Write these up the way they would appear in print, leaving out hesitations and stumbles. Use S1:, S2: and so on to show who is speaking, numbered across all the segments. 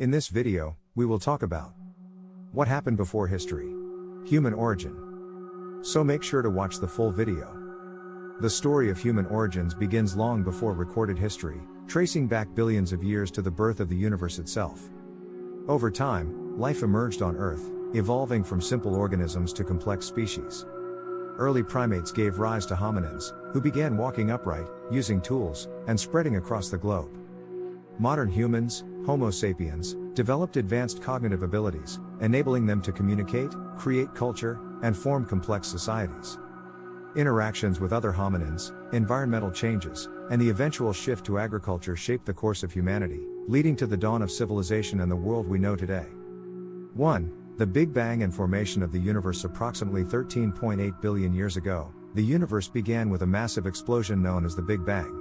S1: In this video, we will talk about what happened before history, human origin. So make sure to watch the full video. The story of human origins begins long before recorded history, tracing back billions of years to the birth of the universe itself. Over time, life emerged on Earth, evolving from simple organisms to complex species. Early primates gave rise to hominins, who began walking upright, using tools, and spreading across the globe. Modern humans, Homo sapiens, developed advanced cognitive abilities, enabling them to communicate, create culture, and form complex societies. Interactions with other hominins, environmental changes, and the eventual shift to agriculture shaped the course of humanity, leading to the dawn of civilization and the world we know today. 1. The Big Bang and formation of the universe. Approximately 13.8 billion years ago, the universe began with a massive explosion known as the Big Bang.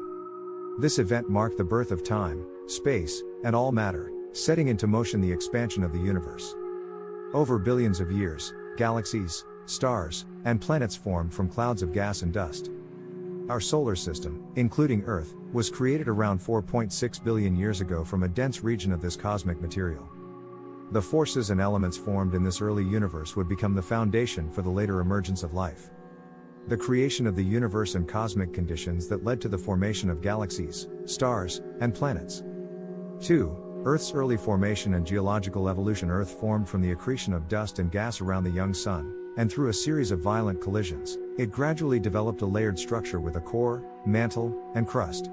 S1: This event marked the birth of time, space, and all matter, setting into motion the expansion of the universe. Over billions of years, galaxies, stars, and planets formed from clouds of gas and dust. Our solar system, including Earth, was created around 4.6 billion years ago from a dense region of this cosmic material. The forces and elements formed in this early universe would become the foundation for the later emergence of life. The creation of the universe and cosmic conditions that led to the formation of galaxies, stars, and planets. 2. Earth's early formation and geological evolution. Earth formed from the accretion of dust and gas around the young sun, and through a series of violent collisions, it gradually developed a layered structure with a core, mantle, and crust.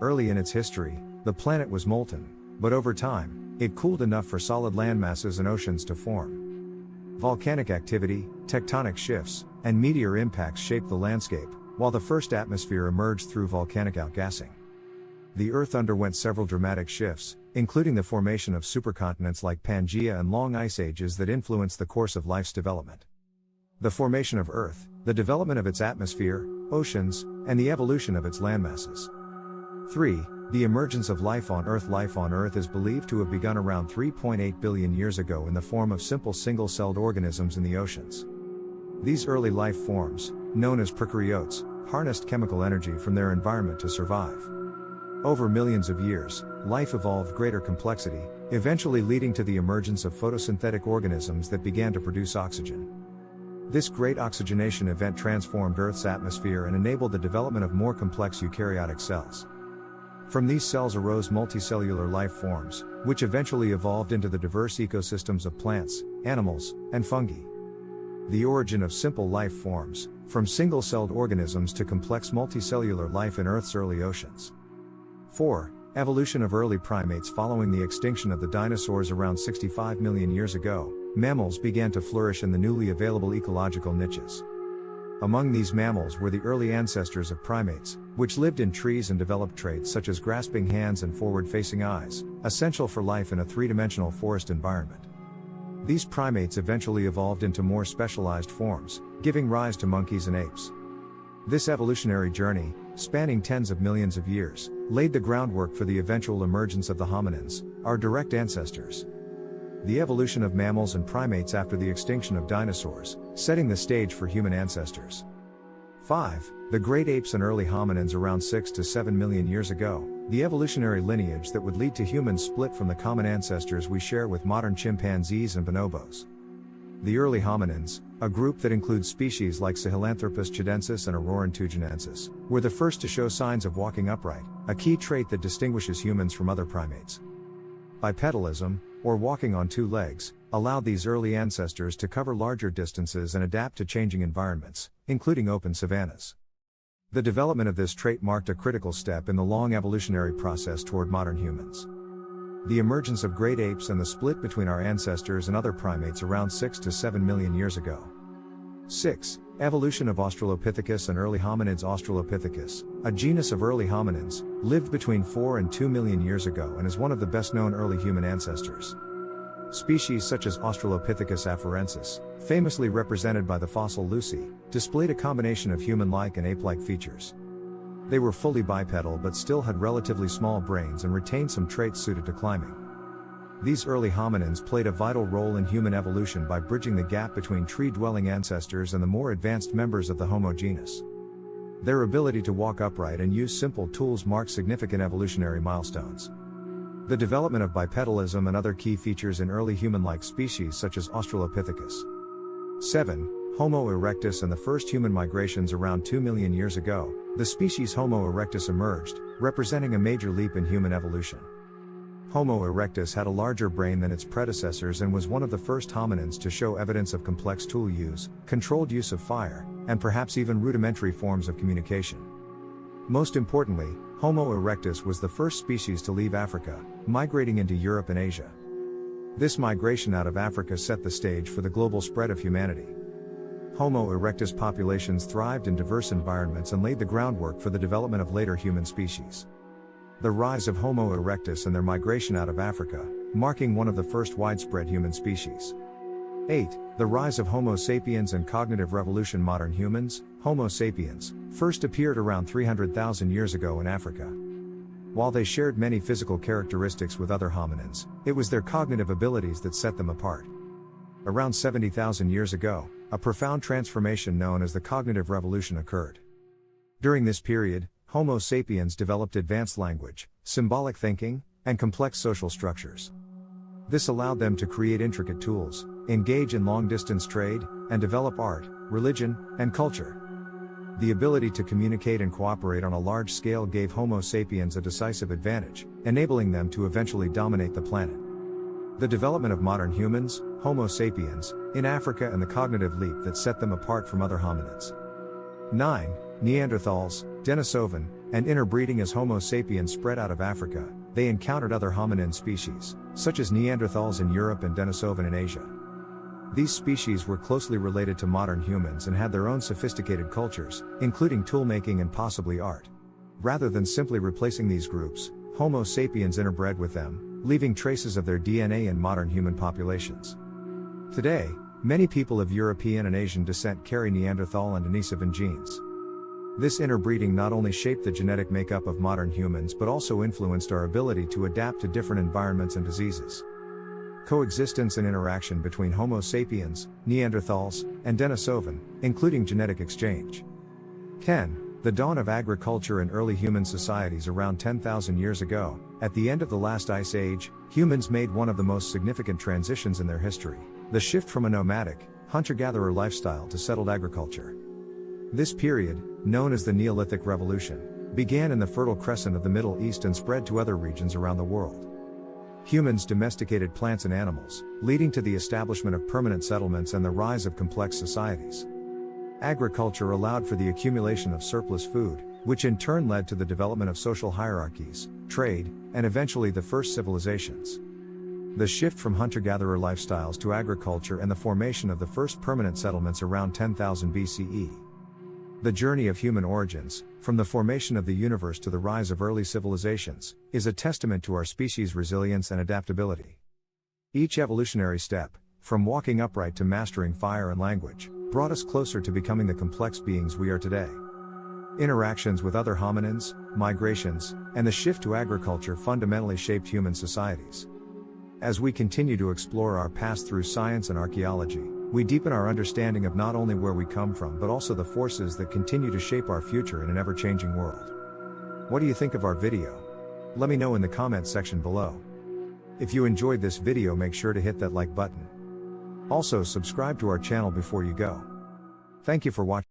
S1: Early in its history, the planet was molten, but over time, it cooled enough for solid landmasses and oceans to form. Volcanic activity, tectonic shifts, and meteor impacts shaped the landscape, while the first atmosphere emerged through volcanic outgassing. The Earth underwent several dramatic shifts, including the formation of supercontinents like Pangaea and long ice ages that influenced the course of life's development. The formation of Earth, the development of its atmosphere, oceans, and the evolution of its landmasses. 3. The emergence of life on Earth. Life on Earth is believed to have begun around 3.8 billion years ago in the form of simple single-celled organisms in the oceans. These early life forms, known as prokaryotes, harnessed chemical energy from their environment to survive. Over millions of years, life evolved greater complexity, eventually leading to the emergence of photosynthetic organisms that began to produce oxygen. This great oxygenation event transformed Earth's atmosphere and enabled the development of more complex eukaryotic cells. From these cells arose multicellular life forms, which eventually evolved into the diverse ecosystems of plants, animals, and fungi. The origin of simple life forms, from single-celled organisms to complex multicellular life in Earth's early oceans. 4. Evolution of early primates. Following the extinction of the dinosaurs around 65 million years ago, mammals began to flourish in the newly available ecological niches. Among these mammals were the early ancestors of primates, which lived in trees and developed traits such as grasping hands and forward-facing eyes, essential for life in a three-dimensional forest environment. These primates eventually evolved into more specialized forms, giving rise to monkeys and apes. This evolutionary journey, spanning tens of millions of years, laid the groundwork for the eventual emergence of the hominins, our direct ancestors. The evolution of mammals and primates after the extinction of dinosaurs, setting the stage for human ancestors. 5. The great apes and early hominins. Around 6 to 7 million years ago, the evolutionary lineage that would lead to humans split from the common ancestors we share with modern chimpanzees and bonobos. The early hominins, a group that includes species like Sahelanthropus chidensis and Aurorantugenensis, were the first to show signs of walking upright, a key trait that distinguishes humans from other primates. Bipedalism, or walking on two legs, allowed these early ancestors to cover larger distances and adapt to changing environments, including open savannas. The development of this trait marked a critical step in the long evolutionary process toward modern humans. The emergence of great apes and the split between our ancestors and other primates around 6 to 7 million years ago. 6. Evolution of Australopithecus and early hominids. Australopithecus, a genus of early hominins, lived between 4 and 2 million years ago and is one of the best-known early human ancestors. Species such as Australopithecus afarensis, famously represented by the fossil Lucy, displayed a combination of human-like and ape-like features. They were fully bipedal but still had relatively small brains and retained some traits suited to climbing. These early hominins played a vital role in human evolution by bridging the gap between tree-dwelling ancestors and the more advanced members of the Homo genus. Their ability to walk upright and use simple tools marked significant evolutionary milestones. The development of bipedalism and other key features in early human-like species such as Australopithecus. 7. Homo erectus and the first human migrations around 2 million years ago, the species Homo erectus emerged, representing a major leap in human evolution. Homo erectus had a larger brain than its predecessors and was one of the first hominins to show evidence of complex tool use, controlled use of fire, and perhaps even rudimentary forms of communication. Most importantly, Homo erectus was the first species to leave Africa, migrating into Europe and Asia. This migration out of Africa set the stage for the global spread of humanity. Homo erectus populations thrived in diverse environments and laid the groundwork for the development of later human species. The rise of Homo erectus and their migration out of Africa, marking one of the first widespread human species. 8. The rise of Homo sapiens and cognitive revolution. Modern humans, Homo sapiens, first appeared around 300,000 years ago in Africa. While they shared many physical characteristics with other hominins, it was their cognitive abilities that set them apart. Around 70,000 years ago, a profound transformation known as the cognitive revolution occurred. During this period, Homo sapiens developed advanced language, symbolic thinking, and complex social structures. This allowed them to create intricate tools, engage in long-distance trade, and develop art, religion, and culture. The ability to communicate and cooperate on a large scale gave Homo sapiens a decisive advantage, enabling them to eventually dominate the planet. The development of modern humans, Homo sapiens, in Africa and the cognitive leap that set them apart from other hominids. 9. Neanderthals, denovan, and interbreeding. As Homo sapiens spread out of Africa, they encountered other hominin species, such as Neanderthals in Europe and denovan in Asia. These species were closely related to modern humans and had their own sophisticated cultures, including toolmaking and possibly art. Rather than simply replacing these groups, Homo sapiens interbred with them, leaving traces of their DNA in modern human populations. Today, many people of European and Asian descent carry Neanderthal and Denisovan genes. This interbreeding not only shaped the genetic makeup of modern humans but also influenced our ability to adapt to different environments and diseases. Coexistence and interaction between Homo sapiens, Neanderthals, and denisovan, including genetic exchange. 10. The dawn of agriculture and early human societies. Around 10,000 years ago, at the end of the last ice age, humans made one of the most significant transitions in their history: the shift from a nomadic, hunter-gatherer lifestyle to settled agriculture. This period, known as the Neolithic Revolution, began in the Fertile Crescent of the Middle East and spread to other regions around the world. Humans domesticated plants and animals, leading to the establishment of permanent settlements and the rise of complex societies. Agriculture allowed for the accumulation of surplus food, which in turn led to the development of social hierarchies, trade, and eventually the first civilizations. The shift from hunter-gatherer lifestyles to agriculture and the formation of the first permanent settlements around 10,000 BCE. The journey of human origins, from the formation of the universe to the rise of early civilizations, is a testament to our species' resilience and adaptability. Each evolutionary step, from walking upright to mastering fire and language, brought us closer to becoming the complex beings we are today. Interactions with other hominins, migrations, and the shift to agriculture fundamentally shaped human societies. As we continue to explore our past through science and archaeology, we deepen our understanding of not only where we come from but also the forces that continue to shape our future in an ever-changing world. What do you think of our video? Let me know in the comments section below. If you enjoyed this video, make sure to hit that like button. Also, subscribe to our channel before you go. Thank you for watching.